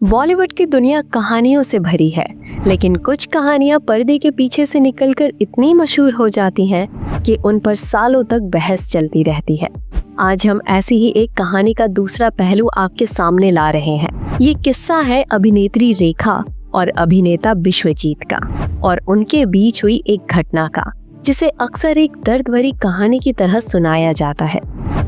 बॉलीवुड की दुनिया कहानियों से भरी है, लेकिन कुछ कहानियां पर्दे के पीछे से निकलकर इतनी मशहूर हो जाती हैं कि उन पर सालों तक बहस चलती रहती है। आज हम ऐसी ही एक कहानी का दूसरा पहलू आपके सामने ला रहे हैं। ये किस्सा है अभिनेत्री रेखा और अभिनेता विश्वजीत का, और उनके बीच हुई एक घटना का, जिसे अक्सर एक दर्द भरी कहानी की तरह सुनाया जाता है।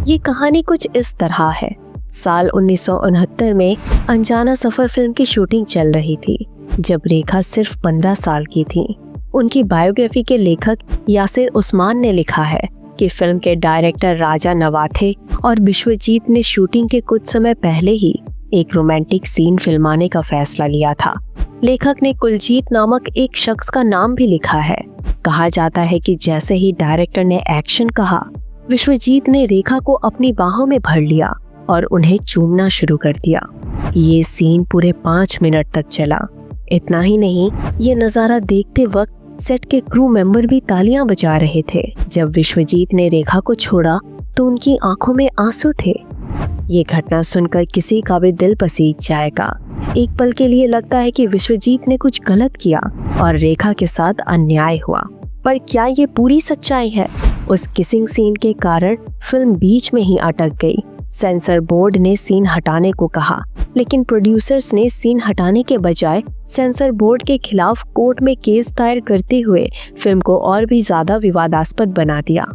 ये कहानी कुछ इस तरह है। साल 1969 में अनजाना सफर फिल्म की शूटिंग चल रही थी, जब रेखा सिर्फ 15 साल की थी। उनकी बायोग्राफी के लेखक यासिर उस्मान ने लिखा है कि फिल्म के डायरेक्टर राजा नवाथे और विश्वजीत ने शूटिंग के कुछ समय पहले ही एक रोमांटिक सीन फिल्माने का फैसला लिया था। लेखक ने कुलजीत नामक एक शख्स का नाम भी लिखा है। कहा जाता है कि जैसे ही डायरेक्टर ने एक्शन कहा, विश्वजीत ने रेखा को अपनी बाहों में भर लिया और उन्हें चूमना शुरू कर दिया। ये सीन पूरे 5 मिनट तक चला। इतना ही नहीं, ये नज़ारा देखते वक्त सेट के क्रू मेंबर भी तालियां बजा रहे थे। जब विश्वजीत ने रेखा को छोड़ा तो उनकी आंखों में आंसू थे। ये घटना सुनकर किसी का भी दिल पसीज जाएगा। एक पल के लिए लगता है कि विश्वजीत ने कुछ गलत किया और रेखा के साथ अन्याय हुआ। पर क्या ये पूरी सच्चाई है? उस किसिंग सीन के कारण फिल्म बीच में ही अटक गई। सेंसर बोर्ड ने सीन हटाने को कहा, लेकिन प्रोड्यूसर्स ने सीन हटाने के बजाय सेंसर बोर्ड के खिलाफ कोर्ट में केस दायर करते हुए फिल्म को और भी ज्यादा विवादास्पद बना दिया।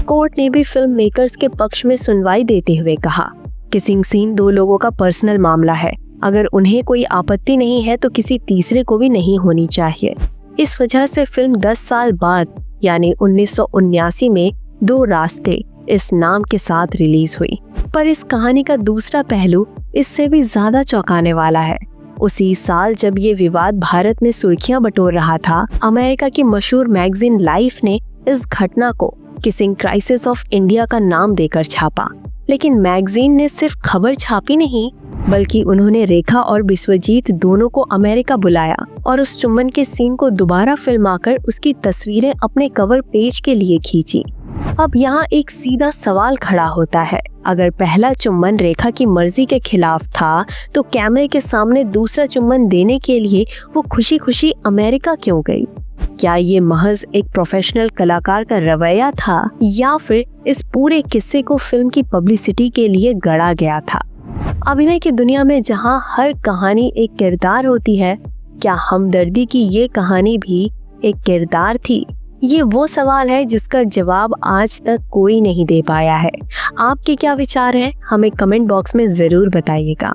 कोर्ट ने भी फिल्म मेकर्स के पक्ष में सुनवाई देते हुए कहा, किसिंग सीन 2 लोगों का पर्सनल मामला है। अगर उन्हें कोई आपत्ति नहीं है तो किसी तीसरे को भी नहीं होनी चाहिए। इस वजह से फिल्म 10 साल बाद यानी 1979 में 2 रास्ते इस नाम के साथ रिलीज हुई। पर इस कहानी का दूसरा पहलू इससे भी ज्यादा चौंकाने वाला है। उसी साल जब ये विवाद भारत में सुर्खियां बटोर रहा था, अमेरिका की मशहूर मैगजीन लाइफ ने इस घटना को किसिंग क्राइसिस ऑफ इंडिया का नाम देकर छापा। लेकिन मैगजीन ने सिर्फ खबर छापी नहीं, बल्कि उन्होंने रेखा और विश्वजीत दोनों को अमेरिका बुलाया और उस चुम्बन के सीन को दोबारा फिल्माकर उसकी तस्वीरें अपने कवर पेज के लिए खींची। अब यहाँ एक सीधा सवाल खड़ा होता है, अगर पहला चुम्बन रेखा की मर्जी के खिलाफ था, तो कैमरे के सामने दूसरा चुम्बन देने के लिए वो खुशी खुशी अमेरिका क्यों गई? क्या ये महज एक प्रोफेशनल कलाकार का रवैया था, या फिर इस पूरे किस्से को फिल्म की पब्लिसिटी के लिए गढ़ा गया था? अभिनय की दुनिया में जहाँ हर कहानी एक किरदार होती है, क्या हमदर्दी की ये कहानी भी एक किरदार थी? ये वो सवाल है जिसका जवाब आज तक कोई नहीं दे पाया है। आपके क्या विचार हैं? हमें कमेंट बॉक्स में जरूर बताइएगा।